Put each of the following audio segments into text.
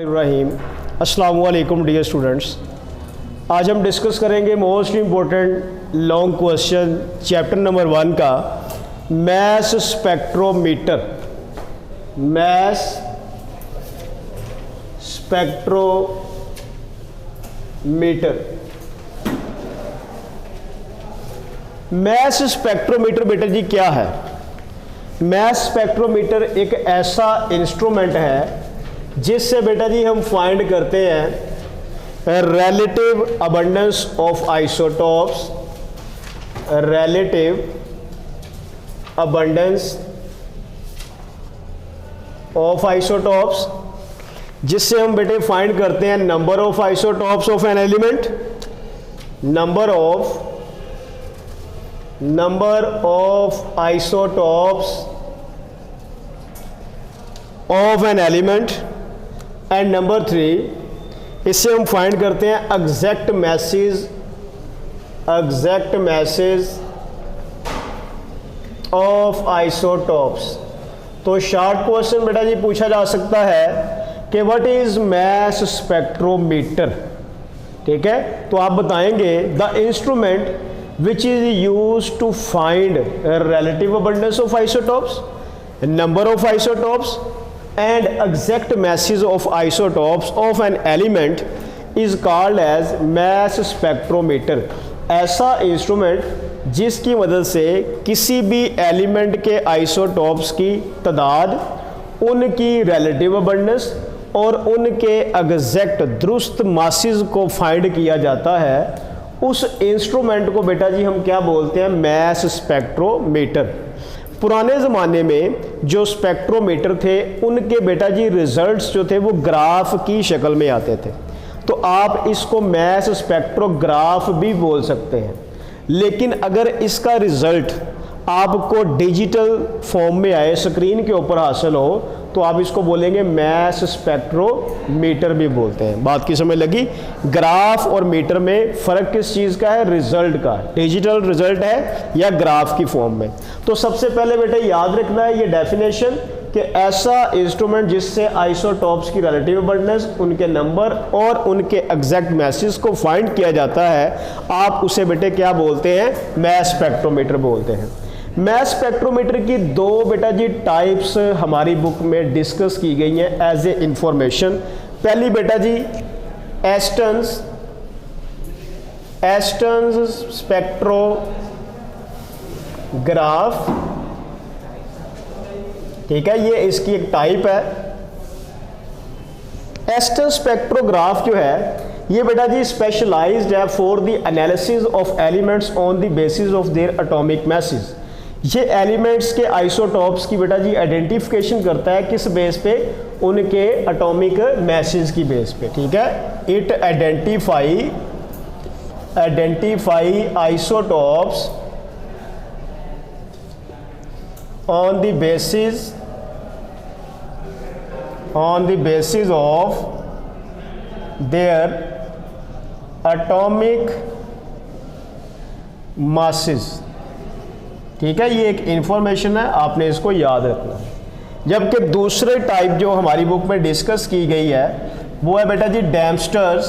इब्राहिम। अस्सलामु अलैकुम dear students. आज हम डिस्कस करेंगे most important long question chapter number 1 का mass spectrometer. Mass spectrometer. Mass spectrometer बेटा जी क्या है? मैस स्पेक्ट्रोमीटर एक ऐसा इंस्ट्रूमेंट है जिससे बेटा जी हम फाइंड करते हैं relative abundance of isotopes, relative abundance of isotopes, जिससे हम बेटे फाइंड करते हैं number of isotopes of an element, number of isotopes of an element, and number 3 इससे हम फाइंड करते हैं एग्जैक्ट मैसेज ऑफ आइसोटॉप्स। तो शॉर्ट क्वेश्चन बेटा जी पूछा जा सकता है कि व्हाट इज मैस स्पेक्ट्रोमीटर। ठीक है, तो आप बताएंगे the instrument which is used to find relative abundance of isotopes, number of isotopes and exact masses of isotopes of an element is called as mass spectrometer। ऐसा instrument जिसकी मदद से किसी भी एलिमेंट के आइसोटॉप्स की तादाद, उनकी रिलेटिव अबंडेंस और उनके एग्जैक्ट दुरुस्त मासेस को फाइंड किया जाता है, उस इंस्ट्रूमेंट को बेटा जी हम क्या बोलते हैं? Mass spectrometer. पुराने ज़माने में जो स्पेक्ट्रोमीटर थे उनके बेटा जी रिजल्ट्स जो थे वो ग्राफ की शक्ल में आते थे, तो आप इसको मैस स्पेक्ट्रोग्राफ भी बोल सकते हैं। लेकिन अगर इसका रिज़ल्ट आपको डिजिटल फॉर्म में आए, स्क्रीन के ऊपर हासिल हो, तो आप इसको बोलेंगे मैस स्पेक्ट्रोमीटर भी बोलते हैं। बात की समझ लगी? ग्राफ और मीटर में फ़र्क किस चीज़ का है? रिज़ल्ट का। डिजिटल रिज़ल्ट है या ग्राफ की फॉर्म में। तो सबसे पहले बेटे याद रखना है ये डेफिनेशन कि ऐसा इंस्ट्रूमेंट जिससे आइसोटॉप्स की रिलेटिव अबंडेंस, उनके नंबर और उनके एग्जैक्ट मैसेज को फाइंड किया जाता है, आप उसे बेटे क्या बोलते हैं? मैस स्पेक्ट्रोमीटर बोलते हैं। मैस स्पेक्ट्रोमीटर की दो बेटा जी टाइप्स हमारी बुक में डिस्कस की गई हैं एज ए इंफॉर्मेशन। पहली बेटा जी एस्टन्स स्पेक्ट्रोग्राफ। ठीक है, ये इसकी एक टाइप है। एस्टन्स स्पेक्ट्रोग्राफ जो है ये बेटा जी स्पेशलाइज्ड है for the analysis of elements on the basis of their atomic message. ये एलिमेंट्स के आइसोटॉप्स की बेटा जी आइडेंटिफिकेशन करता है किस बेस पे? उनके एटॉमिक मैसेज की बेस पे। ठीक है, it identify isotopes on the basis of their atomic masses. ठीक है, ये एक इंफॉर्मेशन है, आपने इसको याद रखना है। जबकि दूसरे टाइप जो हमारी बुक में डिस्कस की गई है वो है बेटा जी डैम्स्टर्स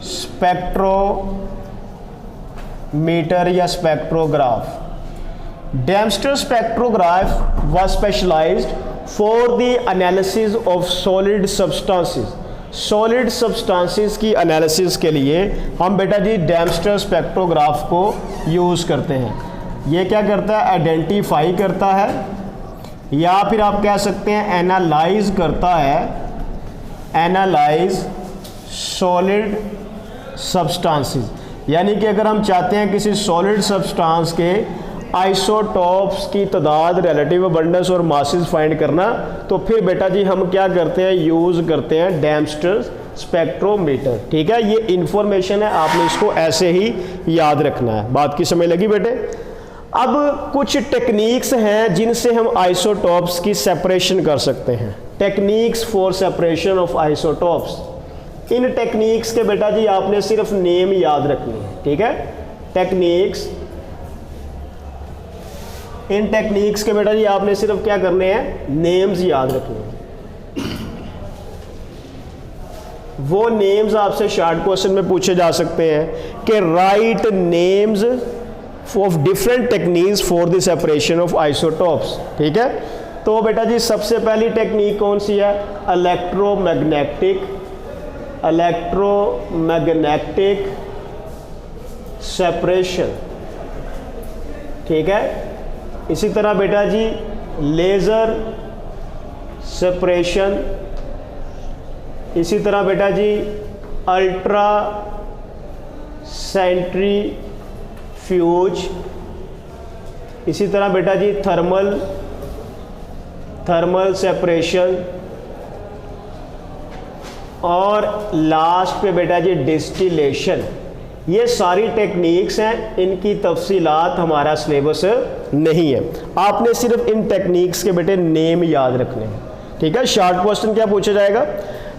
स्पेक्ट्रोमीटर या spectrograph. Dempster spectrograph was specialised for the analysis of solid substances. Solid substances की एनालिसिस के लिए हम बेटा जी डैम्स्टर स्पेक्ट्रोग्राफ को यूज़ करते हैं। ये क्या करता है? आइडेंटिफाई करता है, या फिर आप कह सकते हैं एनालाइज करता है, एनालाइज सॉलिड सब्सटेंसेस। यानी कि अगर हम चाहते हैं किसी सॉलिड सब्सटेंस के आइसोटॉप्स की तादाद, रिलेटिव अबंडेंस और मासेस फाइंड करना, तो फिर बेटा जी हम क्या करते हैं? यूज़ करते हैं डैम्स्टर स्पेक्ट्रोमीटर। ठीक है, ये इंफॉर्मेशन है, आपने इसको ऐसे ही याद रखना है। बात की समझ लगी बेटे? अब कुछ टेक्निक्स हैं जिनसे हम आइसोटॉप्स की सेपरेशन कर सकते हैं। Techniques for separation of isotopes. In techniques के बेटा जी आपने सिर्फ नेम याद रखनी है। ठीक है, टेक्निक्स इन टेक्निक्स के बेटा जी आपने सिर्फ क्या करने हैं, नेम्स याद रखने हैं। वो नेम्स आपसे शॉर्ट क्वेश्चन में पूछे जा सकते हैं कि right names of different techniques for the separation of isotopes. ठीक है, तो बेटा जी सबसे पहली टेक्निक कौन सी है, इलेक्ट्रोमैग्नेटिक सेपरेशन। ठीक है, इसी तरह बेटा जी लेज़र सेपरेशन, इसी तरह बेटा जी अल्ट्रा सेंट्रीफ्यूज, इसी तरह बेटा जी थर्मल सेपरेशन, और लास्ट पे बेटा जी डिस्टिलेशन। ये सारी टेक्निक्स हैं, इनकी तफसीलात हमारा सिलेबस नहीं है, आपने सिर्फ इन टेक्निक्स के बेटे नेम याद रखने हैं। ठीक है, शॉर्ट क्वेश्चन क्या पूछा जाएगा,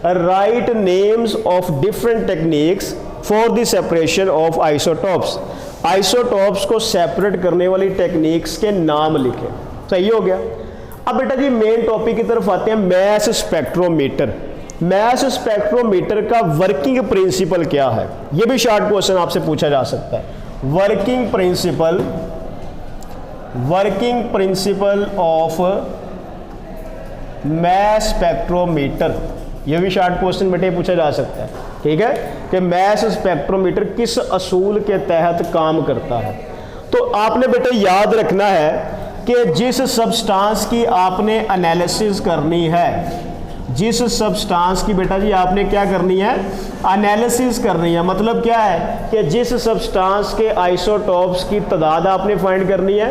right names of different techniques for the separation of isotopes. Isotopes को सेपरेट करने वाली टेक्निक्स के नाम लिखें। सही हो गया। अब बेटा जी मेन टॉपिक की तरफ आते हैं, मैस स्पेक्ट्रोमीटर। मैस स्पेक्ट्रोमीटर का वर्किंग प्रिंसिपल क्या है, यह भी शॉर्ट क्वेश्चन आपसे पूछा जा सकता है। Working principle of mass spectrometer, यह भी शॉर्ट क्वेश्चन बेटे पूछा जा सकता है। ठीक है, कि मैस स्पेक्ट्रोमीटर किस असूल के तहत काम करता है। तो आपने बेटे याद रखना है कि जिस सब्सटेंस की आपने एनालिसिस करनी है, जिस सब्सटेंस की बेटा जी आपने क्या करनी है, एनालिसिस करनी है, मतलब क्या है कि जिस सब्सटेंस के आइसोटोप्स की तादाद आपने फाइंड करनी है,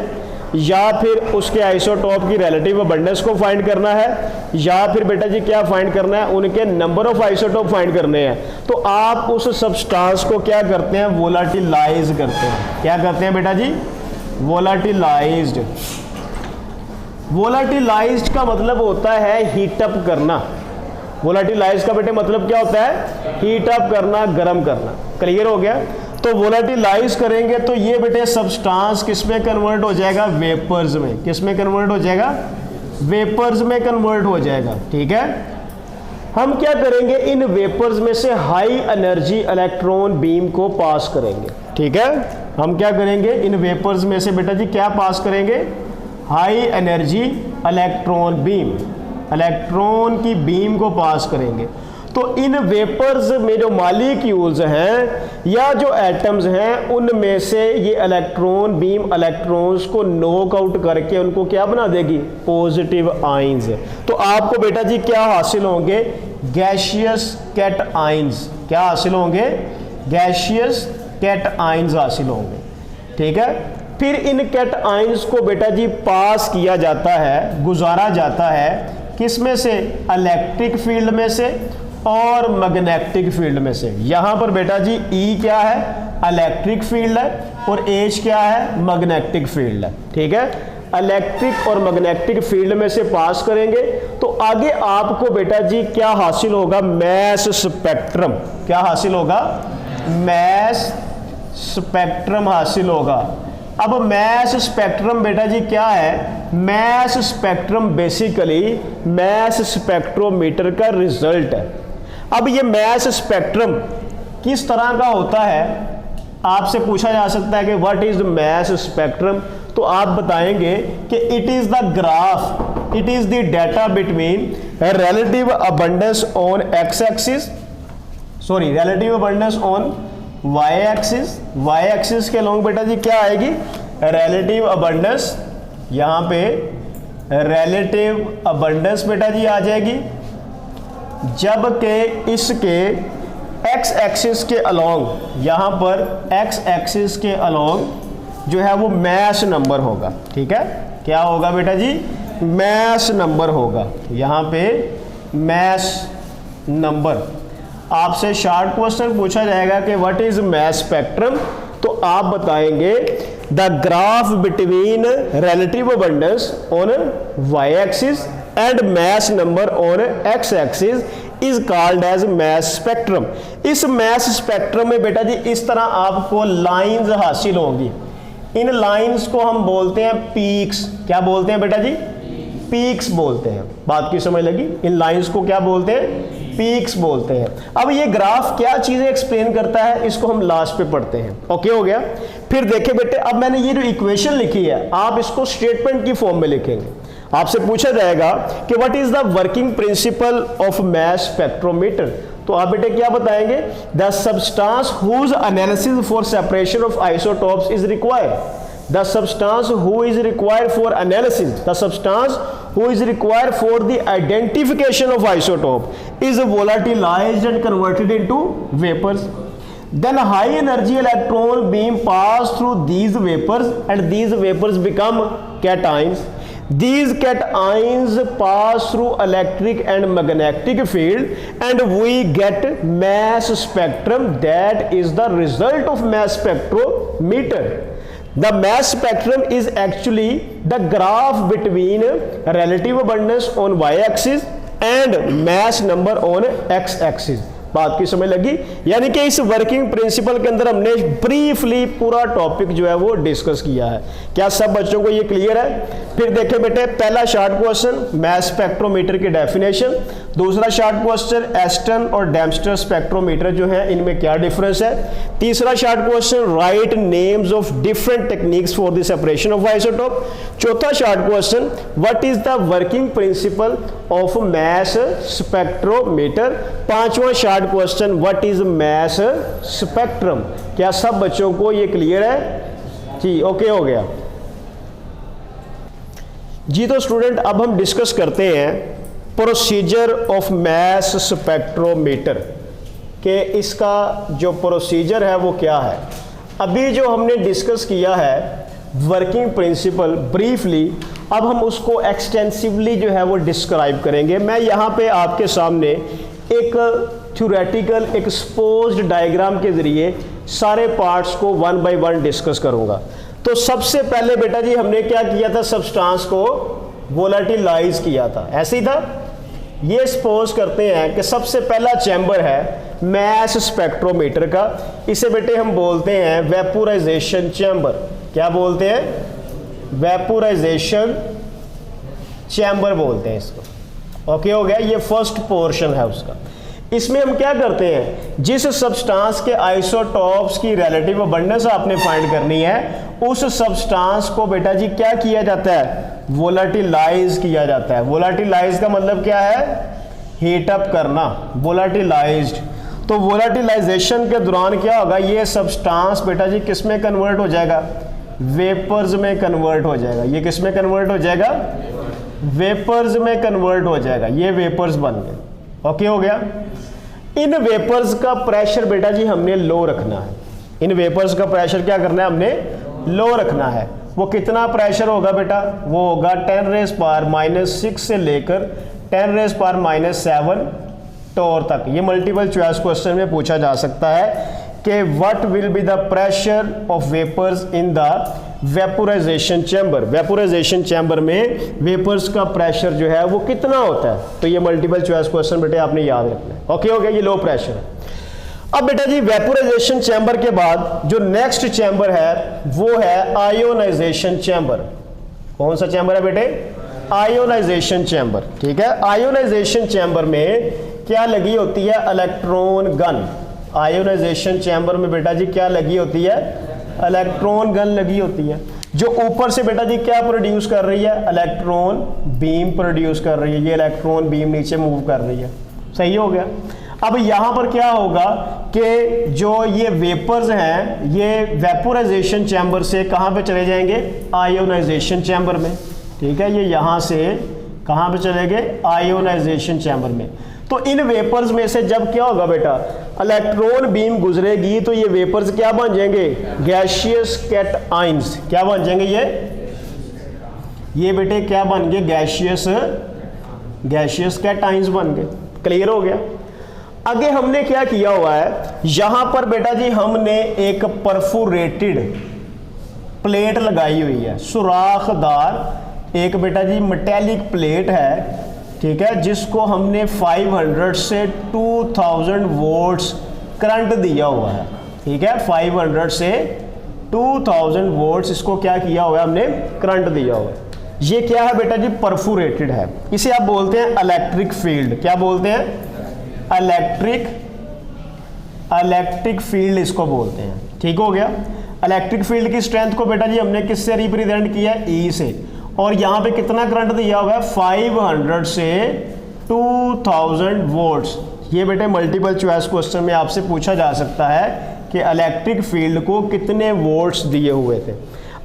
या फिर उसके आइसोटोप की रिलेटिव अबंडेंस को फाइंड करना है, या फिर बेटा जी क्या फाइंड करना है, उनके नंबर ऑफ आइसोटोप फाइंड करने हैं, तो आप उस सब्सटेंस को क्या करते हैं, वोलाटिलाइज करते हैं। क्या करते हैं बेटा जी, वोलाटिलाइज्ड। वोलाटिलाइज्ड का मतलब होता है हीट अप करना। वोलाटिलाइज्ड का बेटे मतलब क्या होता है, हीट अप करना, गर्म करना। क्लियर हो गया। तो वोलाटिलाइज करेंगे तो ये बेटे सब्सटेंस किस में कन्वर्ट हो जाएगा, वेपर्स में। किस में कन्वर्ट हो जाएगा, वेपर्स में कन्वर्ट हो जाएगा। ठीक है, हम क्या करेंगे, इन वेपर्स में से हाई एनर्जी इलेक्ट्रॉन बीम को पास करेंगे। ठीक है, हम क्या करेंगे, इन वेपर्स में से बेटा जी क्या पास करेंगे, high energy electron beam, electron की बीम को पास करेंगे। तो इन वेपर्स में जो मॉलिक्यूल्स हैं या जो एटम्स हैं, उनमें से ये इलेक्ट्रॉन बीम इलेक्ट्रॉन्स को नॉक आउट करके उनको क्या बना देगी, पॉजिटिव आयंस। तो आपको बेटा जी क्या हासिल होंगे, गैसियस कैट आयंस। क्या हासिल होंगे, गैसियस कैट आयंस हासिल होंगे। ठीक है, फिर इन कैट आयंस को बेटा जी पास किया जाता है, गुजारा जाता है किस में से, इलेक्ट्रिक फील्ड में से और मैग्नेटिक फील्ड में से। यहां पर बेटा जी ई क्या है, इलेक्ट्रिक फील्ड है, और एच क्या है, मैग्नेटिक फील्ड है। ठीक है, इलेक्ट्रिक और मैग्नेटिक फील्ड में से पास करेंगे तो आगे आपको बेटा जी क्या हासिल होगा, मैस स्पेक्ट्रम। क्या हासिल होगा, मैस स्पेक्ट्रम हासिल होगा। अब मैस स्पेक्ट्रम बेटा जी क्या है, mass spectrum basically mass spectrometer का रिजल्ट है। अब ये मैस स्पेक्ट्रम किस तरह का होता है, आपसे पूछा जा सकता है कि व्हाट इज मैस स्पेक्ट्रम। तो आप बताएंगे कि it is the graph, it is the data between relative abundance on X axis, sorry relative abundance on Y axis. Y axis के लॉन्ग बेटा जी क्या आएगी, रिलेटिव अबंडेंस, यहाँ पे रिलेटिव अबंडेंस बेटा जी आ जाएगी, जबकि इसके एक्स एक्सिस के अलोंग, यहाँ पर एक्स एक्सिस के अलोंग जो है वो मैस नंबर होगा। ठीक है, क्या होगा बेटा जी, मैस नंबर होगा, यहाँ पे मैस नंबर। आपसे शॉर्ट क्वेश्चन पूछा जाएगा कि व्हाट इज मैस स्पेक्ट्रम, तो आप बताएंगे the graph between relative abundance on Y axis and mass number on X axis is called as mass spectrum. इस मैस स्पेक्ट्रम में बेटा जी इस तरह आपको लाइंस हासिल होंगी, इन लाइंस को हम बोलते हैं पीक्स। क्या बोलते हैं बेटा जी? पीक्स बोलते हैं। बात की समझ लगी? इन लाइंस को क्या बोलते हैं? पीक्स बोलते हैं। अब ये ग्राफ क्या चीजें एक्सप्लेन करता है, इसको हम लास्ट पे पढ़ते हैं। ओके हो गया? फिर देखे बेटे, अब मैंने ये जो इक्वेशन लिखी है, आप इसको स्टेटमेंट की फॉर्म में लिखेंगे। आपसे पूछा जाएगा कि what is the working principle of mass spectrometer, तो आप बेटे क्या बताएंगे? The substance whose analysis for separation of isotopes is required. The substance who is required for analysis, the substance who is required for the identification of isotope is volatilized and converted into vapors. Then high energy electron beam pass through these vapors and these vapors become cations. These cations pass through electric and magnetic field and we get mass spectrum. That is the result of mass spectrometer. The mass spectrum is actually the graph between relative abundance on y-axis and mass number on x-axis. बात की समझ लगी? यानी कि इस working principle के अंदर हमने ब्रीफली पूरा टॉपिक जो है वो डिस्कस किया है। क्या सब बच्चों को ये क्लियर है? फिर देखें बेटे, पहला शॉर्ट क्वेश्चन मास स्पेक्ट्रोमीटर की डेफिनेशन, दूसरा शॉर्ट क्वेश्चन एस्टन और डेम्स्टर स्पेक्ट्रोमीटर जो है इनमें क्या डिफरेंस है, तीसरा short question write names of different techniques for the separation of isotope, चौथा short question what is the working principle of mass spectrometer, पांचवा short question what is mass spectrum. क्या सब बच्चों को ये क्लियर है जी? ओके हो गया जी। तो स्टूडेंट अब हम डिस्कस करते हैं प्रोसीजर ऑफ मास स्पेक्ट्रोमीटर कि इसका जो प्रोसीजर है वो क्या है। अभी जो हमने डिस्कस किया है वर्किंग प्रिंसिपल ब्रीफली, अब हम उसको एक्सटेंसिवली जो है वो डिस्क्राइब करेंगे। मैं यहाँ पे आपके सामने एक थ्योरेटिकल एक्सपोज्ड डायग्राम के ज़रिए सारे पार्ट्स को वन बाय वन डिस्कस करूँगा। तो सबसे पहले बेटा जी हमने क्या किया था? सब्सटेंस को वोलेटिलाइज किया था, ऐसे ही था। ये सपोज करते हैं कि सबसे पहला चैम्बर है मास स्पेक्ट्रोमीटर का, इसे बेटे हम बोलते हैं वेपोराइजेशन चैम्बर। क्या बोलते हैं? वेपोराइजेशन चैम्बर बोलते हैं इसको। ओके हो गया? ये फर्स्ट पोर्शन है उसका। इसमें हम क्या करते हैं? जिस सब्सटेंस के आइसोटॉप्स की रिलेटिव अबंडेंस आपने फाइंड करनी है, उस सब्सटेंस को बेटा जी क्या किया जाता है? वोलेटिलाइज किया जाता है। वोलेटिलाइज का मतलब क्या है? हीट अप करना, वोलेटिलाइज्ड। तो वोलेटिलाइजेशन के दौरान क्या होगा? ये सब्सटेंस बेटा जी किस में कन्वर्ट हो जाएगा? वेपर्स में कन्वर्ट हो जाएगा। ये किस में कन्वर्ट हो जाएगा? वेपर्स में कन्वर्ट हो जाएगा। ये वेपर्स बन गए। ओके हो गया? इन वेपर्स का प्रेशर बेटा जी हमने लो रखना है। इन वेपर्स का प्रेशर क्या करना है? हमने लो रखना है। वो कितना प्रेशर होगा बेटा? वो होगा 10⁻⁻⁶ से लेकर 10⁻⁻⁷ टोर तक। ये मल्टीपल चॉइस क्वेश्चन में पूछा जा सकता है कि what will be the pressure of vapours in the vaporisation chamber. Vaporisation chamber में वेपर्स का प्रेशर जो है वो कितना होता है? तो ये मल्टीपल चॉइस क्वेश्चन बेटे आपने याद रखना है। ओके हो गया? ये लो प्रेशर है। अब बेटा जी वेपोराइजेशन चैम्बर के बाद जो नेक्स्ट चैम्बर है वो है आयोनाइजेशन चैम्बर। कौन सा चैम्बर है बेटे? Ionisation chamber. ठीक है? आयोनाइजेशन चैम्बर में क्या लगी होती है? Electron gun. आयोनाइजेशन चैम्बर में बेटा जी क्या लगी होती है? इलेक्ट्रॉन गन लगी होती है, जो ऊपर से बेटा जी क्या प्रोड्यूस कर रही है? इलेक्ट्रॉन बीम प्रोड्यूस कर रही है। ये इलेक्ट्रॉन बीम नीचे मूव कर रही है। सही हो गया? अब यहाँ पर क्या होगा कि जो ये वेपर्स हैं ये वेपोराइजेशन चैम्बर से कहाँ पे चले जाएंगे? आयोनाइजेशन चैम्बर में। ठीक है? ये यहाँ से कहाँ पे चले गए? आयोनाइजेशन चैम्बर में। तो इन वेपर्स में से जब क्या होगा बेटा? इलेक्ट्रॉन बीम गुजरेगी तो ये वेपर्स क्या बन जाएंगे? Gaseous cations. क्या बन जाएंगे? ये बेटे क्या बन गए? गैसियस कैटायंस बन गए। क्लियर हो गया? आगे हमने क्या किया हुआ है? यहां पर बेटा जी हमने एक परफोरेटेड प्लेट लगाई हुई है, सुराखदार एक बेटा जी मेटेलिक प्लेट है। ठीक है? जिसको हमने 500 से 2000 वोल्ट्स करंट दिया हुआ है। ठीक है? 500 से 2000 वोल्ट्स इसको क्या किया हुआ है हमने, करंट दिया हुआ है। ये क्या है बेटा जी, परफोरेटेड है। इसे आप बोलते हैं इलेक्ट्रिक फील्ड। क्या बोलते हैं, इलेक्ट्रिक फील्ड इसको बोलते हैं। ठीक हो गया। इलेक्ट्रिक फील्ड की स्ट्रेंथ को बेटा जी हमने किससे रिप्रेजेंट किया है, ई से। और यहां पे कितना करंट दिया हुआ है, 500 से 2000 वोल्ट्स। ये बेटे मल्टीपल चॉइस क्वेश्चन में आपसे पूछा जा सकता है कि इलेक्ट्रिक फील्ड को कितने वोल्ट्स दिए हुए थे।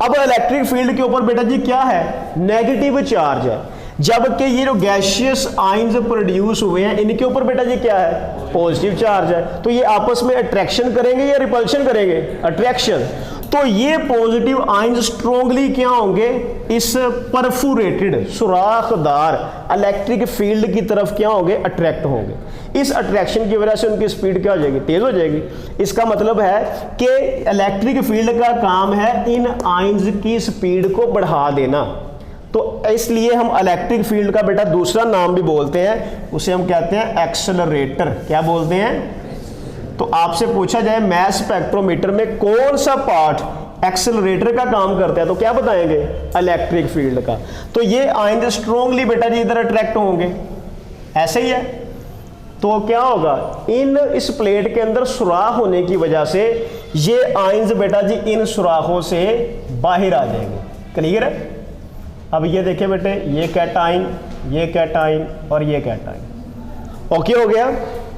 अब इलेक्ट्रिक फील्ड के ऊपर बेटा जी क्या है, नेगेटिव चार्ज है, जबकि ये जो गैसियस आयंस प्रोड्यूस हुए हैं इनके ऊपर बेटा जी क्या है, पॉजिटिव चार्ज है। तो ये आपस में अट्रैक्शन करेंगे या रिपल्शन करेंगे, अट्रैक्शन। तो ये पॉजिटिव आयंस स्ट्रांगली क्या होंगे, इस परफोरेटेड सुराखदार इलेक्ट्रिक फील्ड की तरफ क्या होंगे, अट्रैक्ट होंगे। इस अट्रैक्शन की वजह से उनकी स्पीड क्या हो जाएगी, तेज हो जाएगी। इसका मतलब है कि इलेक्ट्रिक फील्ड का काम है इन आयंस की स्पीड को बढ़ा देना। तो इसलिए हम इलेक्ट्रिक फील्ड का बेटा दूसरा नाम भी बोलते हैं, उसे हम कहते हैं एक्सेलरेटर। क्या बोलते हैं, तो आपसे पूछा जाए मैस स्पेक्ट्रोमीटर में कौन सा पार्ट एक्सेलरेटर का काम करता है, तो क्या बताएंगे, इलेक्ट्रिक फील्ड का। तो ये आयंस स्ट्रांगली बेटा जी इधर अट्रैक्ट होंगे, ऐसे ही है। तो क्या होगा, इस प्लेट के अंदर सुराख होने की वजह से ये आयंस बेटा जी इन सुराखों से बाहर आ जाएंगे। क्लियर है। अब ये देखिए बेटे, ये कैटाइन, ये कैटाइन और ये कैटाइन। ओके हो गया,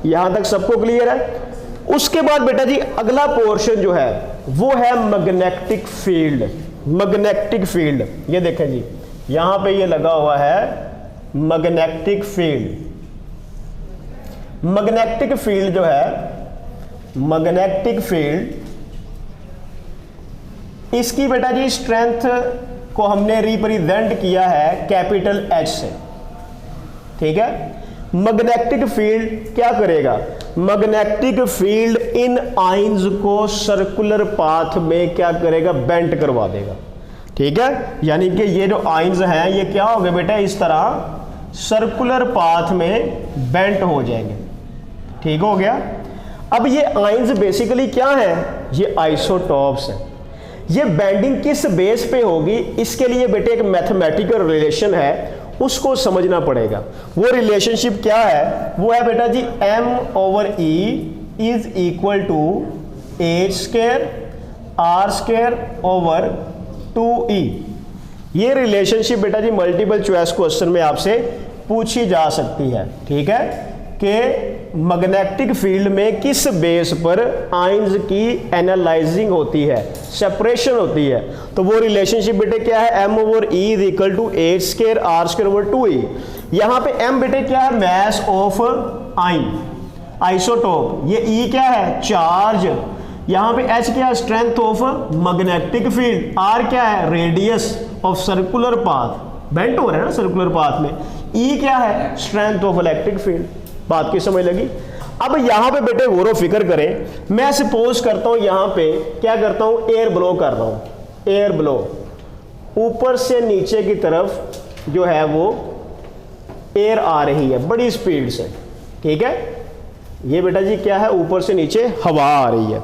यहां तक सबको क्लियर है। उसके बाद बेटा जी अगला पोर्शन जो है वो है मैग्नेटिक फील्ड। मैग्नेटिक फील्ड, ये देखें जी, यहां पे ये लगा हुआ है मैग्नेटिक फील्ड। मैग्नेटिक फील्ड जो है, मैग्नेटिक फील्ड, इसकी बेटा जी स्ट्रेंथ को हमने रिप्रेजेंट किया है कैपिटल एच से। ठीक है। मैग्नेटिक फील्ड क्या करेगा, मैग्नेटिक फील्ड इन आयंस को सर्कुलर पाथ में क्या करेगा, बेंट करवा देगा। ठीक है। यानी कि ये जो आयंस हैं ये क्या हो गए बेटा, इस तरह सर्कुलर पाथ में बेंट हो जाएंगे। ठीक हो गया। अब ये आयंस बेसिकली क्या है, ये आइसोटॉप्स है। ये बेंडिंग किस बेस पे होगी, इसके लिए बेटे एक मैथमेटिकल रिलेशन है, उसको समझना पड़ेगा। वो रिलेशनशिप क्या है, वो है बेटा ji m/e is equal to h² r² over 2e। ये रिलेशनशिप बेटा जी मल्टीपल चॉइस क्वेश्चन में आपसे पूछी जा सकती है। ठीक है, कि मैग्नेटिक फील्ड में किस बेस पर आयंस की एनालाइजिंग होती है, सेपरेशन होती है। तो वो रिलेशनशिप बेटे क्या है, m/e is equal to h² r² over 2e। यहां पे m बेटे क्या है, मैस ऑफ आयन, आइसोटोप। ये e क्या है, चार्ज। यहां पे h क्या है, strength of magnetic field. r क्या है, radius of circular path, bent हो रहा है ना सर्कुलर पाथ में। e क्या है, स्ट्रेंथ ऑफ इलेक्ट्रिक फील्ड। बात की समझ लगी। अब यहां पे बेटे गौर फिक्र करें, मैं सपोज करता हूं यहां पे क्या करता हूं, एयर ब्लो कर रहा हूं, एयर ब्लो ऊपर से नीचे की तरफ जो है वो एयर आ रही है बड़ी स्पीड से। ठीक है, ये बेटा जी क्या है, ऊपर से नीचे हवा आ रही है।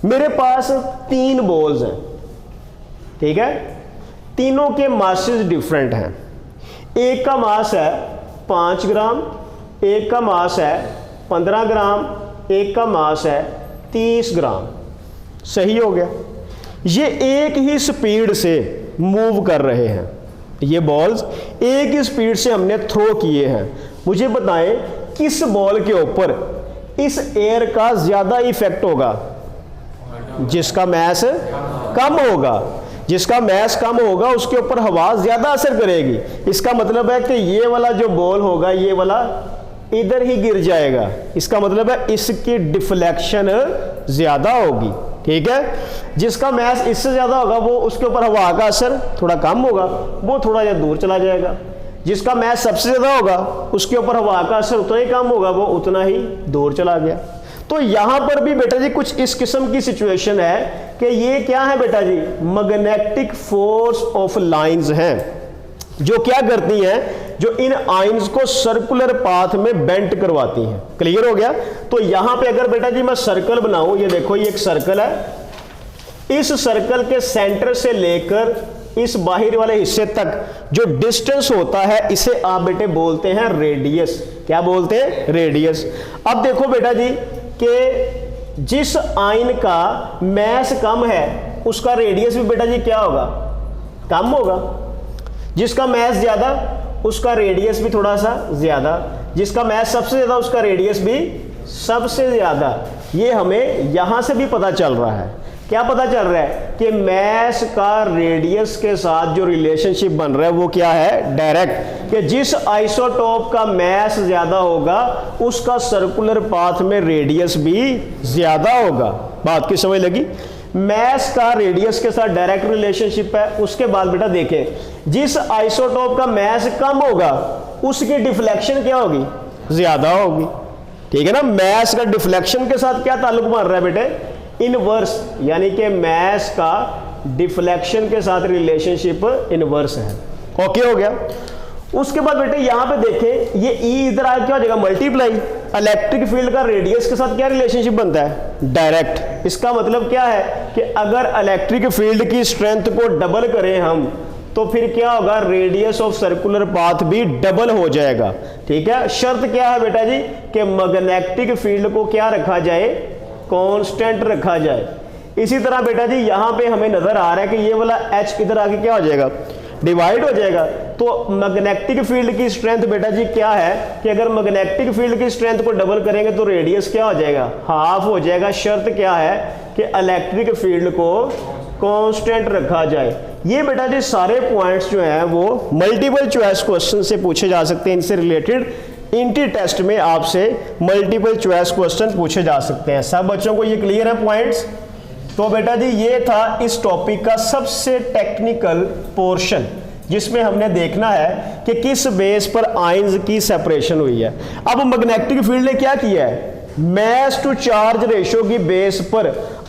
मेरे पास 3 बॉल्स हैं। ठीक है, तीनों के मासेस डिफरेंट हैं। एक का मास है 5 ग्राम, एक का मास है 15 ग्राम, एक का मास है 30 ग्राम। सही हो गया। ये एक ही स्पीड से मूव कर रहे हैं, ये बॉल्स एक ही स्पीड से हमने थ्रो किए हैं। मुझे बताएं किस बॉल के ऊपर इस एयर का ज्यादा इफेक्ट होगा, जिसका मैस कम होगा। जिसका मैस कम होगा उसके ऊपर हवा ज्यादा असर करेगी। इसका मतलब है कि ये वाला जो बॉल होगा ये वाला इधर ही गिर जाएगा। इसका मतलब है इसकी डिफ्लेक्शन ज्यादा होगी। ठीक है, जिसका मैस इससे ज्यादा होगा वो उसके ऊपर हवा का असर थोड़ा कम होगा, वो थोड़ा या दूर चला जाएगा। जिसका मैस सबसे ज्यादा होगा उसके ऊपर हवा का असर उतना ही कम होगा, वो उतना ही दूर चला गया। तो यहां पर भी बेटा जी कुछ इस किस्म की सिचुएशन है कि ये क्या है बेटा जी, मैग्नेटिक फोर्स ऑफ लाइंस हैं जो क्या करती हैं, जो इन आयंस को सर्कुलर पाथ में बेंट करवाती हैं। क्लियर हो गया। तो यहां पे अगर बेटा जी मैं सर्कल बनाऊं, ये देखो ये एक सर्कल है, इस सर्कल के सेंटर से लेकर इस बाहर वाले हिस्से तक जो डिस्टेंस होता है इसे आप बेटे बोलते हैं रेडियस। क्या बोलते हैं? रेडियस। अब देखो बेटा जी कि जिस आयन का मैस कम है उसका रेडियस भी बेटा जी क्या होगा? कम होगा। जिसका मैस ज्यादा उसका रेडियस भी थोड़ा सा ज्यादा, जिसका मैस सबसे ज्यादा उसका रेडियस भी सबसे ज्यादा। ये हमें यहां से भी पता चल रहा है। क्या पता चल रहा है? कि मैस का रेडियस के साथ जो रिलेशनशिप बन रहा है वो क्या है? डायरेक्ट। कि जिस आइसोटोप का मैस ज्यादा होगा उसका सर्कुलर पाथ में रेडियस भी ज्यादा होगा। बात की समझ लगी? मैस का रेडियस के साथ डायरेक्ट रिलेशनशिप है। उसके बाद बेटा देखें, जिस आइसोटोप का मैस कम होगा उसकी डिफ्लेक्शन क्या होगी? ज्यादा होगी। ठीक है ना? मैस का डिफ्लेक्शन के साथ क्या ताल्लुक बन रहा है बेटे? इनवर्स, यानी कि मैस का डिफ्लेक्शन के साथ रिलेशनशिप इनवर्स है। ओके हो गया। उसके बाद बेटे यहां पे देखें, ये ई इधर आ क्या हो जाएगा? मल्टीप्लाई। इलेक्ट्रिक फील्ड का रेडियस के साथ क्या रिलेशनशिप बनता है? डायरेक्ट। इसका मतलब क्या है कि अगर इलेक्ट्रिक फील्ड की स्ट्रेंथ को डबल करें हम तो फिर क्या होगा? रेडियस ऑफ सर्कुलर पाथ भी डबल हो जाएगा। ठीक है। शर्त क्या है बेटा जी? कि मैग्नेटिक फील्ड को क्या रखा जाए? कांस्टेंट रखा जाए। इसी तरह बेटा जी यहां पे हमें नजर आ रहा है कि ये वाला H इधर आके क्या हो जाएगा? डिवाइड हो जाएगा। तो मैग्नेटिक फील्ड की स्ट्रेंथ बेटा जी क्या है कि अगर मैग्नेटिक फील्ड की स्ट्रेंथ को डबल करेंगे तो रेडियस क्या हो जाएगा? हाफ हो जाएगा। शर्त क्या है कि इलेक्ट्रिक फील्ड को कांस्टेंट रखा जाए। ये बेटा जी सारे पॉइंट्स जो हैं वो मल्टीपल चॉइस क्वेश्चन से पूछे जा सकते हैं। इनसे रिलेटेड इंटी टेस्ट में आपसे मल्टीपल चॉइस क्वेश्चन पूछे जा सकते हैं। सब बच्चों को ये क्लियर है पॉइंट्स? तो बेटा जी ये था इस टॉपिक का सबसे टेक्निकल पोर्शन जिसमें हमने देखना है कि किस बेस पर आयंस की सेपरेशन हुई है। अब मैग्नेटिक फील्ड ने क्या किया है? मैस टू चार्ज रेशियो की बेस पर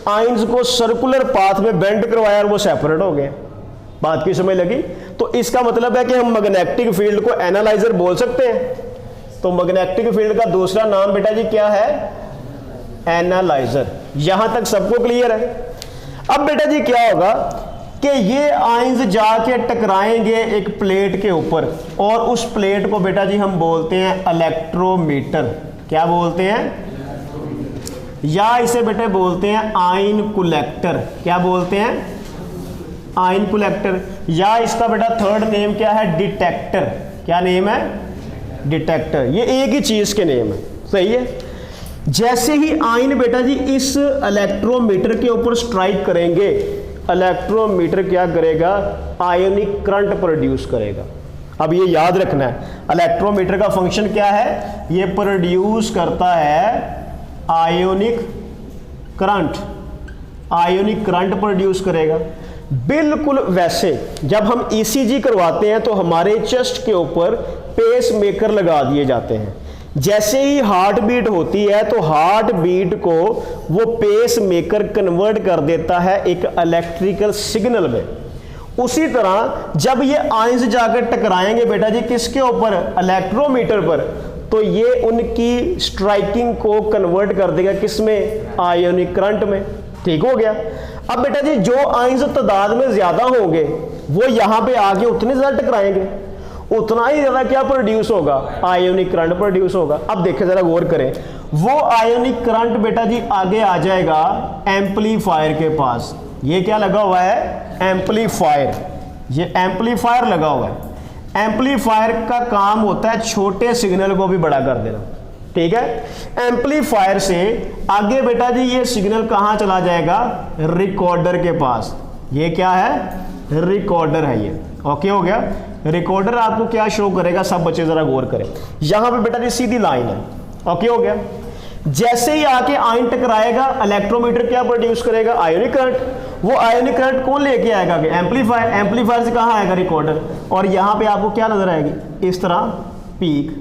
आयंस को सर्कुलर पाथ में बेंड करवाया और वो सेपरेट हो गए। बात की समझ लगी? तो इसका मतलब है कि हम मैग्नेटिक फील्ड को एनालाइजर बोल सकते हैं। तो मैग्नेटिक फील्ड का दूसरा नाम बेटा जी क्या है? एनालाइजर। यहां तक सबको क्लियर है? अब बेटा जी क्या होगा कि ये आयंस जाके टकराएंगे एक प्लेट के ऊपर और उस प्लेट को बेटा जी हम बोलते हैं इलेक्ट्रोमीटर। क्या बोलते हैं? या इसे बेटे बोलते हैं आयन कलेक्टर। क्या बोलते हैं? Ion collector. या इसका बेटा थर्ड नेम क्या है? डिटेक्टर। क्या नेम है? डिटेक्टर। ये एक ही चीज के नेम है। सही है। जैसे ही आयन बेटा जी इस इलेक्ट्रोमीटर के ऊपर स्ट्राइक करेंगे, इलेक्ट्रोमीटर क्या करेगा? आयोनिक करंट प्रोड्यूस करेगा। अब ये याद रखना है, इलेक्ट्रोमीटर का फंक्शन क्या है? ये प्रोड्यूस करता है ionic current. Ionic current produce करेगा। बिल्कुल वैसे जब हम ईसीजी करवाते हैं तो हमारे चेस्ट के ऊपर पेस मेकर लगा दिए जाते हैं। जैसे ही हार्ट बीट होती है तो हार्ट बीट को वो पेस मेकर कन्वर्ट कर देता है एक इलेक्ट्रिकल सिग्नल में। उसी तरह जब ये आयंस जाकर टकराएंगे बेटा जी किसके ऊपर? इलेक्ट्रोमीटर पर, तो ये उनकी स्ट्राइकिंग को कन्वर्ट कर देगा किसमें? आयोनिक करंट में। ठीक हो गया। अब बेटा जी जो आयंस तादाद में ज्यादा होंगे वो यहां पे आके उतने ज्यादा टकराएंगे, उतना ही ज्यादा क्या प्रोड्यूस होगा? आयोनिक करंट प्रोड्यूस होगा। अब देखें जरा गौर करें, वो आयोनिक करंट बेटा जी आगे आ जाएगा एम्पलीफायर के पास। ये क्या लगा हुआ है? एम्पलीफायर। ये एम्पलीफायर लगा हुआ है। एम्पलीफायर का काम होता है छोटे सिग्नल को भी बड़ा कर देना। ठीक है। एम्पलीफायर से आगे बेटा जी ये सिग्नल कहां चला जाएगा? रिकॉर्डर के पास। ये क्या है? रिकॉर्डर है ये। ओके हो गया। रिकॉर्डर आपको क्या शो करेगा? सब बच्चे जरा गौर करें। यहां पे बेटा जी सीधी लाइन है। ओके हो गया। जैसे ही आके आयन टकराएगा इलेक्ट्रोमीटर क्या प्रोड्यूस करेगा? Ionic current. वो आयोनिक करंट कौन लेके आएगा? एम्पलीफायर। एम्पलीफायर से कहां आएगा? रिकॉर्डर। और यहां पे आपको क्या नजर आएगी? इस तरह पीक।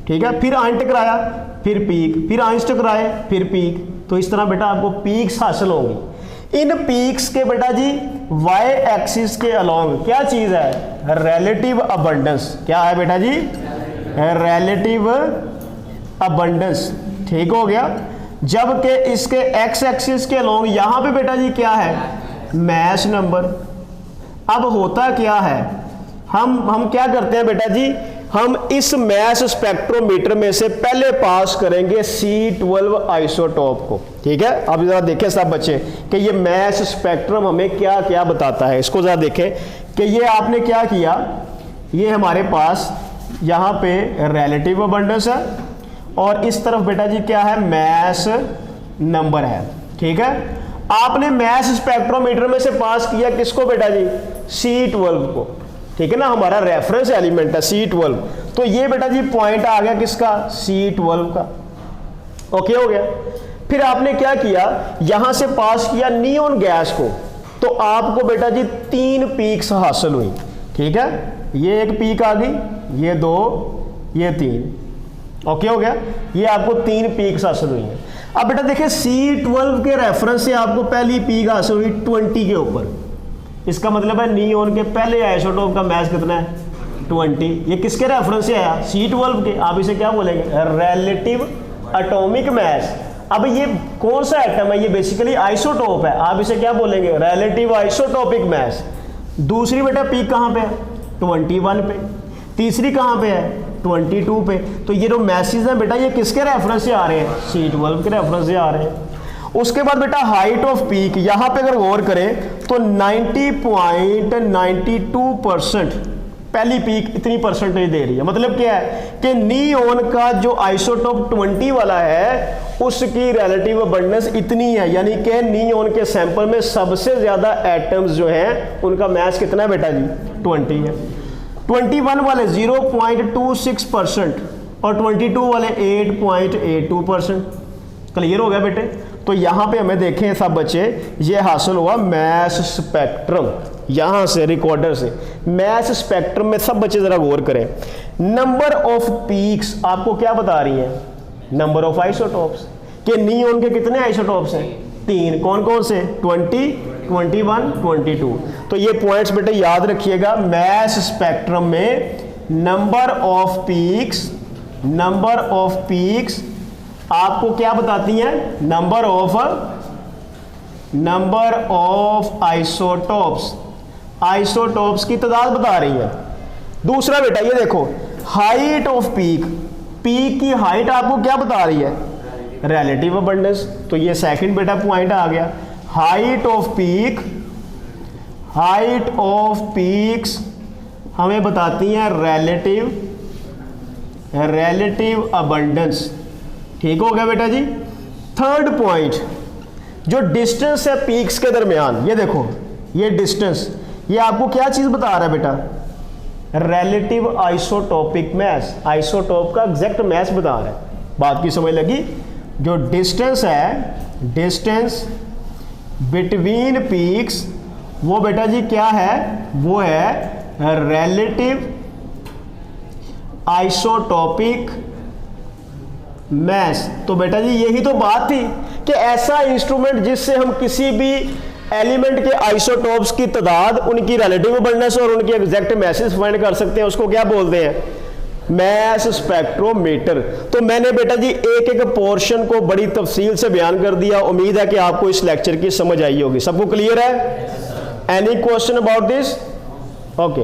ठीक है। फिर आयन टकराया, फिर पीक, फिर आयन टकराए, फिर पीक। तो इस तरह बेटा आपको पीक्स हासिल होंगी। इन पीक्स के बेटा जी वाई एक्सिस के अलोंग क्या चीज है? Relative abundance. क्या है बेटा जी? Relative abundance. ठीक हो गया। जबकि इसके एक्स एक्सिस के अलोंग यहां पे बेटा जी क्या है? Mass number. अब होता क्या है, हम क्या करते हैं बेटा जी, हम इस मैस स्पेक्ट्रोमीटर में से पहले पास करेंगे C12 आइसोटोप को। ठीक है, अब जरा देखें सब बच्चे कि ये मैस स्पेक्ट्रम हमें क्या क्या बताता है। इसको जरा देखें कि ये आपने क्या किया, ये हमारे पास यहाँ पे रिलेटिव अबंडेंस है और इस तरफ बेटा जी क्या है, मैस नंबर है। ठीक है, आपने मैस स्पेक्ट्रोमीटर में से पास किया किसको बेटा जी, C12 को। ठीक है ना, हमारा रेफरेंस एलिमेंट है C12, तो ये बेटा जी पॉइंट आ गया किसका, C12 का। ओके हो गया। फिर आपने क्या किया, यहां से पास किया नियोन गैस को, तो आपको बेटा जी 3 पीक्स हासिल हुई। ठीक है, ये एक पीक आ गई, ये 2, ये 3। ओके हो गया, ये आपको 3 पीक्स हासिल हुई है। अब बेटा देखिए C12 के रेफरेंस से आपको पहली पीक हासिल हुई 20 के ऊपर। इसका मतलब है नियोन के पहले आइसोटोप का मैस कितना है, 20। ये किसके रेफरेंस से आया, C12 के। आप इसे क्या बोलेंगे, रिलेटिव एटॉमिक मैस। अब ये कौन सा एटम है, ये बेसिकली आइसोटोप है, आप इसे क्या बोलेंगे, रिलेटिव आइसोटोपिक मैस। दूसरी बेटा पीक कहाँ पे है, 21 पे। तीसरी कहाँ पे है, 22 पे। तो ये जो मैसेज है बेटा ये किसके रेफरेंस से आ रहे हैं, C12 के रेफरेंस से आ रहे हैं। उसके बाद बेटा हाइट ऑफ पीक, यहां पे अगर गौर करें तो 90.92% पहली पीक इतनी परसेंटेज दे रही है। मतलब क्या है कि नियोन का जो आइसोटोप 20 वाला है उसकी रिलेटिव अबंडेंस इतनी है, यानी कि नियोन के सैंपल में सबसे ज्यादा एटम्स जो हैं उनका मैस कितना है बेटा जी, 20 है। 21 वाले 0.26% और 22 वाले 8.82%। क्लियर हो गया बेटे। तो यहां पे हमें देखें सब बच्चे, ये हासिल हुआ मैस स्पेक्ट्रम, यहां से रिकॉर्डर से मैस स्पेक्ट्रम में। सब बच्चे जरा गौर करें, नंबर ऑफ पीक्स आपको क्या बता रही है, नंबर ऑफ आइसोटोप्स, कि नियोन के कितने आइसोटोप्स हैं, 3। कौन कौन से, 20, 21, 22। तो ये पॉइंट्स बेटे याद रखिएगा, मैस स्पेक्ट्रम में नंबर ऑफ पीक्स आपको क्या बताती हैं, नंबर ऑफ आइसोटोप्स की तादाद बता रही है। दूसरा बेटा ये देखो, हाइट ऑफ पीक की हाइट आपको क्या बता रही है, रिलेटिव अबंडेंस। तो ये सेकंड बेटा पॉइंट आ गया, हाइट ऑफ पीक्स हमें बताती हैं रिलेटिव अबंडेंस। ठीक हो गया बेटा जी। थर्ड पॉइंट, जो डिस्टेंस है पीक्स के दरमियान, ये देखो ये डिस्टेंस, ये आपको क्या चीज बता रहा है बेटा, रिलेटिव आइसोटोपिक मैस, आइसोटोप का एग्जैक्ट मैस बता रहा है। बात की समझ लगी। जो डिस्टेंस है, डिस्टेंस बिटवीन पीक्स, वो बेटा जी क्या है, वो है रिलेटिव आइसोटोपिक मैस। तो बेटा जी यही तो बात थी कि ऐसा इंस्ट्रूमेंट जिससे हम किसी भी एलिमेंट के आइसोटोप्स की तादाद, उनकी रिलेटिव अबंडेंस और उनकी एग्जैक्ट मैसेज फाइंड कर सकते हैं, उसको क्या बोलते हैं, मैस स्पेक्ट्रोमीटर। तो मैंने बेटा जी एक एक पोर्शन को बड़ी तफसील से बयान कर दिया। उम्मीद है कि आपको इस लेक्चर की समझ आई होगी। सबको क्लियर है? Any question about this? Okay.